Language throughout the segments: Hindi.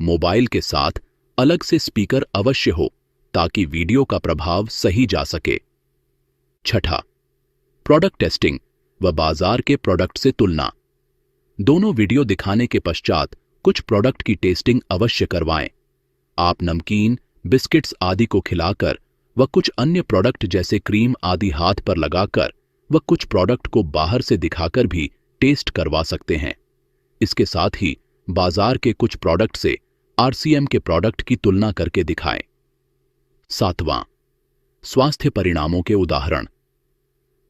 मोबाइल के साथ अलग से स्पीकर अवश्य हो ताकि वीडियो का प्रभाव सही जा सके। छठा, प्रोडक्ट टेस्टिंग व बाजार के प्रोडक्ट से तुलना। दोनों वीडियो दिखाने के पश्चात कुछ प्रोडक्ट की टेस्टिंग अवश्य करवाएं। आप नमकीन, बिस्किट्स आदि को खिलाकर व कुछ अन्य प्रोडक्ट जैसे क्रीम आदि हाथ पर लगाकर व कुछ प्रोडक्ट को बाहर से दिखाकर भी टेस्ट करवा सकते हैं। इसके साथ ही बाजार के कुछ प्रोडक्ट से आरसीएम के प्रोडक्ट की तुलना करके दिखाएं। सातवां, स्वास्थ्य परिणामों के उदाहरण।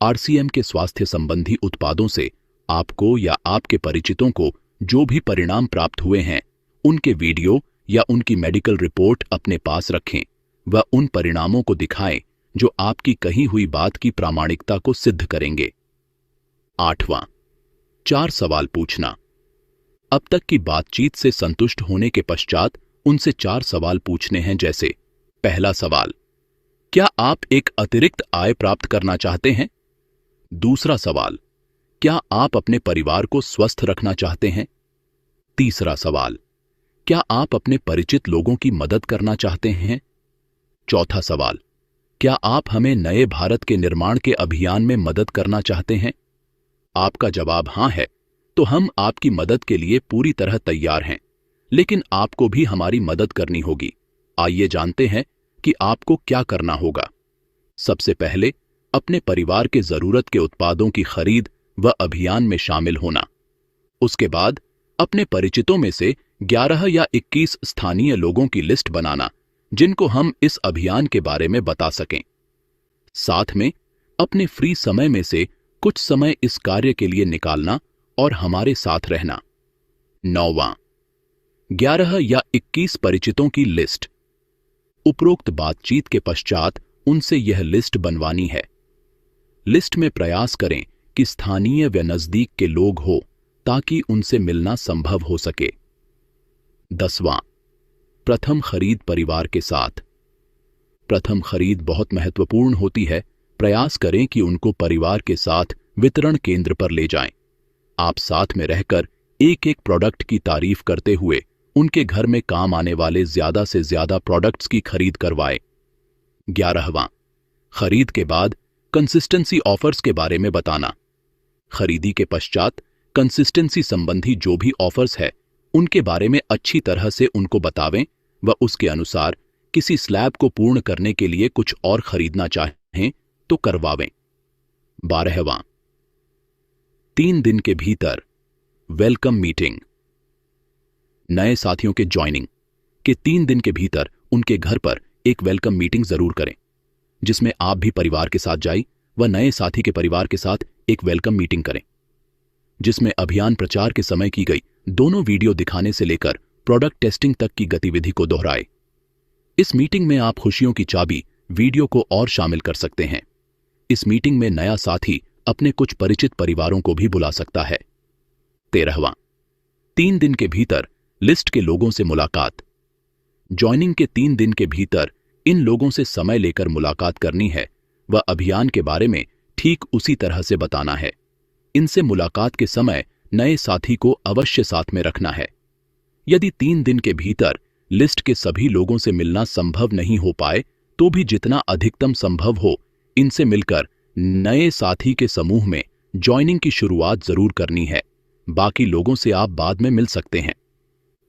आरसीएम के स्वास्थ्य संबंधी उत्पादों से आपको या आपके परिचितों को जो भी परिणाम प्राप्त हुए हैं, उनके वीडियो या उनकी मेडिकल रिपोर्ट अपने पास रखें व उन परिणामों को दिखाएं जो आपकी कही हुई बात की प्रामाणिकता को सिद्ध करेंगे। आठवां, 4 सवाल पूछना। अब तक की बातचीत से संतुष्ट होने के पश्चात उनसे 4 सवाल पूछने हैं, जैसे पहला सवाल, क्या आप एक अतिरिक्त आय प्राप्त करना चाहते हैं? दूसरा सवाल, क्या आप अपने परिवार को स्वस्थ रखना चाहते हैं? तीसरा सवाल, क्या आप अपने परिचित लोगों की मदद करना चाहते हैं? चौथा सवाल, क्या आप हमें नए भारत के निर्माण के अभियान में मदद करना चाहते हैं? आपका जवाब हां है तो हम आपकी मदद के लिए पूरी तरह तैयार हैं, लेकिन आपको भी हमारी मदद करनी होगी। आइए जानते हैं कि आपको क्या करना होगा। सबसे पहले अपने परिवार के जरूरत के उत्पादों की खरीद व अभियान में शामिल होना। उसके बाद अपने परिचितों में से 11 या 21 स्थानीय लोगों की लिस्ट बनाना जिनको हम इस अभियान के बारे में बता सकें। साथ में अपने फ्री समय में से कुछ समय इस कार्य के लिए निकालना और हमारे साथ रहना। 9वां, 11 या 21 परिचितों की लिस्ट। उपरोक्त बातचीत के पश्चात उनसे यह लिस्ट बनवानी है। लिस्ट में प्रयास करें कि स्थानीय व नजदीक के लोग हो ताकि उनसे मिलना संभव हो सके। 10वां, प्रथम खरीद परिवार के साथ। प्रथम खरीद बहुत महत्वपूर्ण होती है। प्रयास करें कि उनको परिवार के साथ वितरण केंद्र पर ले जाएं। आप साथ में रहकर एक एक प्रोडक्ट की तारीफ करते हुए उनके घर में काम आने वाले ज्यादा से ज्यादा प्रोडक्ट्स की खरीद करवाएं। 11वां, खरीद के बाद कंसिस्टेंसी ऑफर्स के बारे में बताना। खरीदी के पश्चात कंसिस्टेंसी संबंधी जो भी ऑफर्स है उनके बारे में अच्छी तरह से उनको बतावें व उसके अनुसार किसी स्लैब को पूर्ण करने के लिए कुछ और खरीदना चाहें तो करवावें। 12वां, 3 दिन के भीतर वेलकम मीटिंग। नए साथियों के ज्वाइनिंग के 3 दिन के भीतर उनके घर पर एक वेलकम मीटिंग जरूर करें, जिसमें आप भी परिवार के साथ जाएं व नए साथी के परिवार के साथ एक वेलकम मीटिंग करें, जिसमें अभियान प्रचार के समय की गई दोनों वीडियो दिखाने से लेकर प्रोडक्ट टेस्टिंग तक की गतिविधि को दोहराए। इस मीटिंग में आप खुशियों की चाबी वीडियो को और शामिल कर सकते हैं। इस मीटिंग में नया साथी अपने कुछ परिचित परिवारों को भी बुला सकता है। 13वां, 3 दिन के भीतर लिस्ट के लोगों से मुलाकात। ज्वाइनिंग के 3 दिन के भीतर इन लोगों से समय लेकर मुलाकात करनी है व अभियान के बारे में ठीक उसी तरह से बताना है। इनसे मुलाकात के समय नए साथी को अवश्य साथ में रखना है। यदि 3 दिन के भीतर लिस्ट के सभी लोगों से मिलना संभव नहीं हो पाए तो भी जितना अधिकतम संभव हो इनसे मिलकर नए साथी के समूह में ज्वाइनिंग की शुरुआत जरूर करनी है। बाकी लोगों से आप बाद में मिल सकते हैं।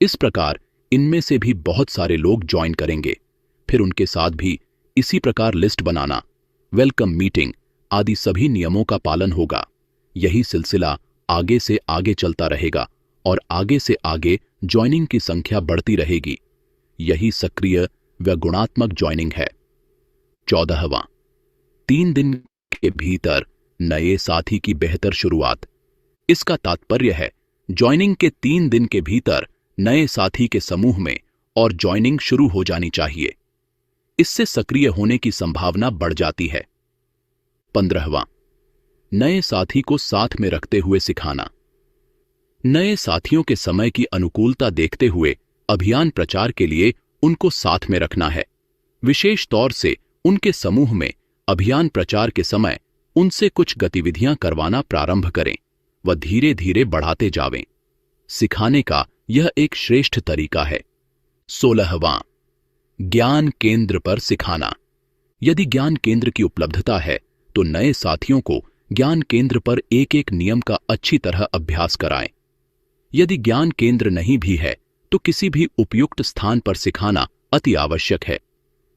इस प्रकार इनमें से भी बहुत सारे लोग ज्वाइन करेंगे। फिर उनके साथ भी इसी प्रकार लिस्ट बनाना, वेलकम मीटिंग आदि सभी नियमों का पालन होगा। यही सिलसिला आगे से आगे चलता रहेगा और आगे से आगे ज्वाइनिंग की संख्या बढ़ती रहेगी। यही सक्रिय व गुणात्मक ज्वाइनिंग है। 14वां, 3 दिन के भीतर नए साथी की बेहतर शुरुआत। इसका तात्पर्य है ज्वाइनिंग के 3 दिन के भीतर नए साथी के समूह में और ज्वाइनिंग शुरू हो जानी चाहिए। इससे सक्रिय होने की संभावना बढ़ जाती है। 15वां, नए साथी को साथ में रखते हुए सिखाना। नए साथियों के समय की अनुकूलता देखते हुए अभियान प्रचार के लिए उनको साथ में रखना है। विशेष तौर से उनके समूह में अभियान प्रचार के समय उनसे कुछ गतिविधियां करवाना प्रारंभ करें व धीरे धीरे बढ़ाते जावें। सिखाने का यह एक श्रेष्ठ तरीका है। 16वां, ज्ञान केंद्र पर सिखाना। यदि ज्ञान केंद्र की उपलब्धता है तो नए साथियों को ज्ञान केंद्र पर एक एक नियम का अच्छी तरह अभ्यास कराएं। यदि ज्ञान केंद्र नहीं भी है तो किसी भी उपयुक्त स्थान पर सिखाना अति आवश्यक है।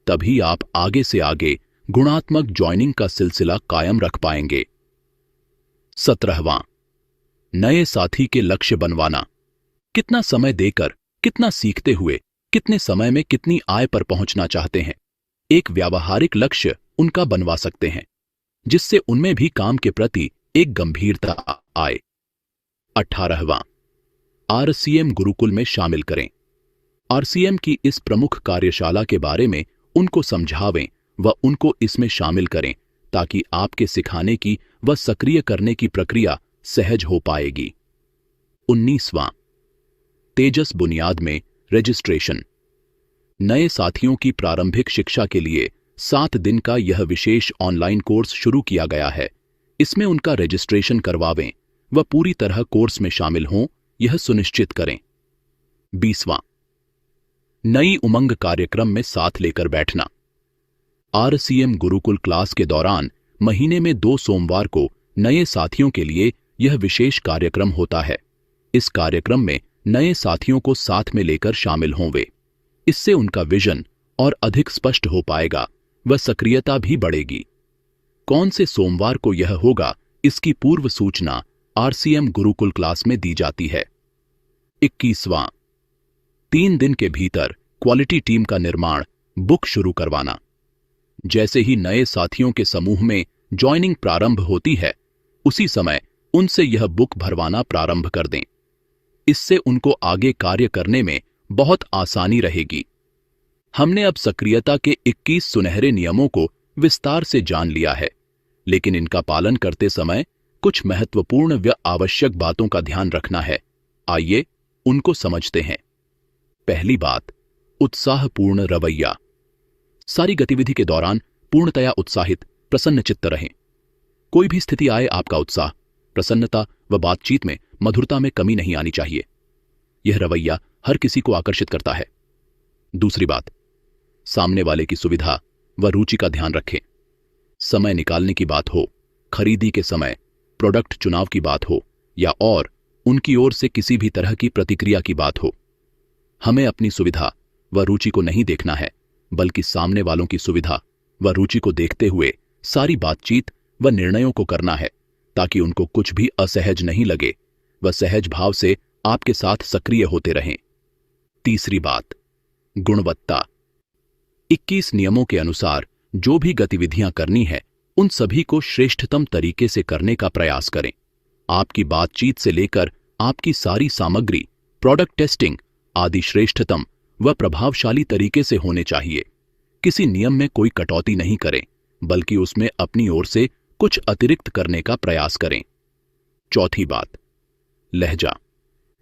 तभी आप आगे से आगे गुणात्मक ज्वाइनिंग का सिलसिला कायम रख पाएंगे। 17वां, नए साथी के लक्ष्य बनवाना। कितना समय देकर, कितना सीखते हुए, कितने समय में कितनी आय पर पहुंचना चाहते हैं, एक व्यावहारिक लक्ष्य उनका बनवा सकते हैं, जिससे उनमें भी काम के प्रति एक गंभीरता आए। 18वां, आरसीएम गुरुकुल में शामिल करें। आरसीएम की इस प्रमुख कार्यशाला के बारे में उनको समझावें व उनको इसमें शामिल करें ताकि आपके सिखाने की व सक्रिय करने की प्रक्रिया सहज हो पाएगी। 19वां, तेजस बुनियाद में रजिस्ट्रेशन। नए साथियों की प्रारंभिक शिक्षा के लिए 7 दिन का यह विशेष ऑनलाइन कोर्स शुरू किया गया है। इसमें उनका रजिस्ट्रेशन करवावें व पूरी तरह कोर्स में शामिल हों, यह सुनिश्चित करें। 20वां, नई उमंग कार्यक्रम में साथ लेकर बैठना। आरसीएम गुरुकुल क्लास के दौरान महीने में 2 सोमवार को नए साथियों के लिए यह विशेष कार्यक्रम होता है। इस कार्यक्रम में नए साथियों को साथ में लेकर शामिल हों वे। इससे उनका विजन और अधिक स्पष्ट हो पाएगा व सक्रियता भी बढ़ेगी। कौन से सोमवार को यह होगा, इसकी पूर्व सूचना आरसीएम गुरुकुल क्लास में दी जाती है। 21वां, 3 दिन के भीतर क्वालिटी टीम का निर्माण, बुक शुरू करवाना। जैसे ही नए साथियों के समूह में ज्वाइनिंग प्रारंभ होती है, उसी समय उनसे यह बुक भरवाना प्रारंभ कर दें। इससे उनको आगे कार्य करने में बहुत आसानी रहेगी। हमने अब सक्रियता के 21 सुनहरे नियमों को विस्तार से जान लिया है, लेकिन इनका पालन करते समय कुछ महत्वपूर्ण व आवश्यक बातों का ध्यान रखना है। आइए उनको समझते हैं। पहली बात, उत्साहपूर्ण रवैया। सारी गतिविधि के दौरान पूर्णतया उत्साहित, प्रसन्न चित्त रहें। कोई भी स्थिति आए, आपका उत्साह, प्रसन्नता व बातचीत में मधुरता में कमी नहीं आनी चाहिए। यह रवैया हर किसी को आकर्षित करता है। दूसरी बात, सामने वाले की सुविधा व रुचि का ध्यान रखें। समय निकालने की बात हो, खरीदी के समय, प्रोडक्ट चुनाव की बात हो या और उनकी ओर से किसी भी तरह की प्रतिक्रिया की बात हो, हमें अपनी सुविधा व रुचि को नहीं देखना है, बल्कि सामने वालों की सुविधा व रुचि को देखते हुए सारी बातचीत व निर्णयों को करना है, ताकि उनको कुछ भी असहज नहीं लगे व सहज भाव से आपके साथ सक्रिय होते रहें। तीसरी बात, गुणवत्ता। 21 नियमों के अनुसार जो भी गतिविधियां करनी है, उन सभी को श्रेष्ठतम तरीके से करने का प्रयास करें। आपकी बातचीत से लेकर आपकी सारी सामग्री, प्रोडक्ट टेस्टिंग आदि श्रेष्ठतम व प्रभावशाली तरीके से होने चाहिए। किसी नियम में कोई कटौती नहीं करें, बल्कि उसमें अपनी ओर से कुछ अतिरिक्त करने का प्रयास करें। चौथी बात, लहजा।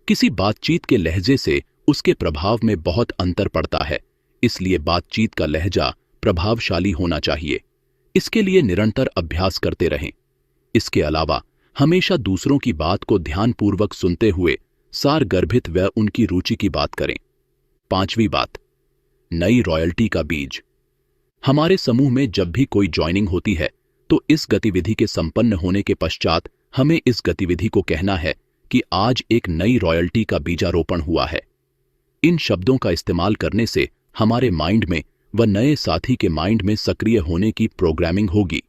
किसी बातचीत के लहजे से उसके प्रभाव में बहुत अंतर पड़ता है, इसलिए बातचीत का लहजा प्रभावशाली होना चाहिए। इसके लिए निरंतर अभ्यास करते रहें। इसके अलावा हमेशा दूसरों की बात को ध्यानपूर्वक सुनते हुए सारगर्भित व उनकी रुचि की बात करें। पांचवी बात, नई रॉयल्टी का बीज। हमारे समूह में जब भी कोई ज्वाइनिंग होती है तो इस गतिविधि के संपन्न होने के पश्चात हमें इस गतिविधि को कहना है कि आज एक नई रॉयल्टी का बीजारोपण हुआ है। इन शब्दों का इस्तेमाल करने से हमारे माइंड में व नए साथी के माइंड में सक्रिय होने की प्रोग्रामिंग होगी।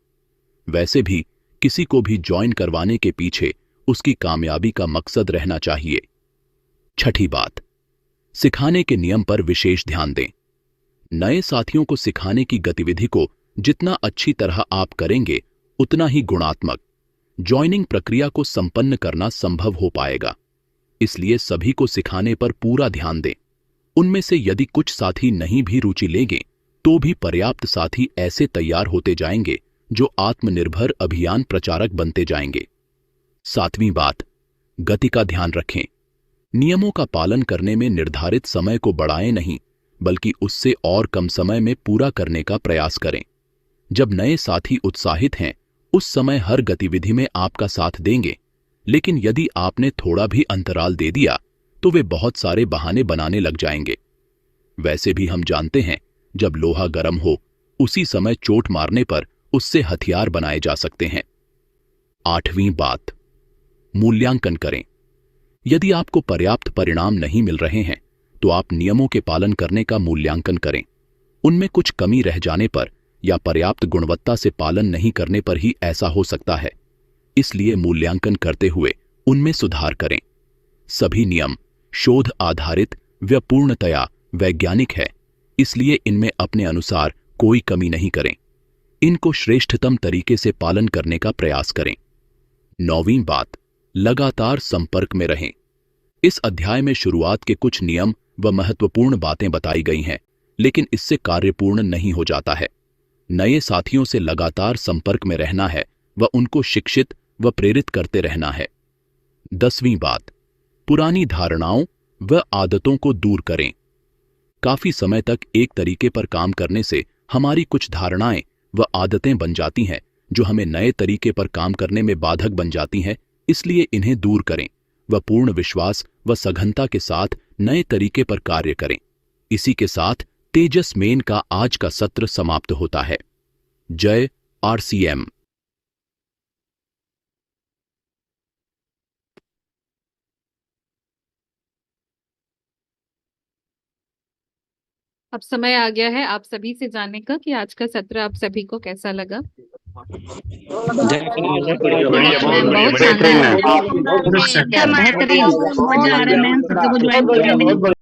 वैसे भी किसी को भी ज्वाइन करवाने के पीछे उसकी कामयाबी का मकसद रहना चाहिए। छठी बात, सिखाने के नियम पर विशेष ध्यान दें। नए साथियों को सिखाने की गतिविधि को जितना अच्छी तरह आप करेंगे, उतना ही गुणात्मक ज्वाइनिंग प्रक्रिया को संपन्न करना संभव हो पाएगा। इसलिए सभी को सिखाने पर पूरा ध्यान दें। उनमें से यदि कुछ साथी नहीं भी रुचि लेंगे, तो भी पर्याप्त साथी ऐसे तैयार होते जाएंगे जो आत्मनिर्भर अभियान प्रचारक बनते जाएंगे। सातवीं बात, गति का ध्यान रखें। नियमों का पालन करने में निर्धारित समय को बढ़ाएं नहीं, बल्कि उससे और कम समय में पूरा करने का प्रयास करें। जब नए साथी उत्साहित हैं, उस समय हर गतिविधि में आपका साथ देंगे, लेकिन यदि आपने थोड़ा भी अंतराल दे दिया तो वे बहुत सारे बहाने बनाने लग जाएंगे। वैसे भी हम जानते हैं, जब लोहा गर्म हो उसी समय चोट मारने पर उससे हथियार बनाए जा सकते हैं। 8वीं बात, मूल्यांकन करें। यदि आपको पर्याप्त परिणाम नहीं मिल रहे हैं तो आप नियमों के पालन करने का मूल्यांकन करें। उनमें कुछ कमी रह जाने पर या पर्याप्त गुणवत्ता से पालन नहीं करने पर ही ऐसा हो सकता है। इसलिए मूल्यांकन करते हुए उनमें सुधार करें। सभी नियम शोध आधारित व पूर्णतया वैज्ञानिक है, इसलिए इनमें अपने अनुसार कोई कमी नहीं करें। इनको श्रेष्ठतम तरीके से पालन करने का प्रयास करें। 9वीं बात, लगातार संपर्क में रहें। इस अध्याय में शुरुआत के कुछ नियम व महत्वपूर्ण बातें बताई गई हैं, लेकिन इससे कार्य पूर्ण नहीं हो जाता है। नए साथियों से लगातार संपर्क में रहना है व उनको शिक्षित व प्रेरित करते रहना है। 10वीं बात, पुरानी धारणाओं व आदतों को दूर करें। काफी समय तक एक तरीके पर काम करने से हमारी कुछ धारणाएं व आदतें बन जाती हैं जो हमें नए तरीके पर काम करने में बाधक बन जाती हैं, इसलिए इन्हें दूर करें व पूर्ण विश्वास व सघनता के साथ नए तरीके पर कार्य करें। इसी के साथ तेजस मेन का आज का सत्र समाप्त होता है। जय RCM। अब समय आ गया है आप सभी से जानने का कि आज का सत्र आप सभी को कैसा लगा। बहुत शानदार, बेहतरीन, मजा आ रहा है मैम, सबको ज्वाइन करने में।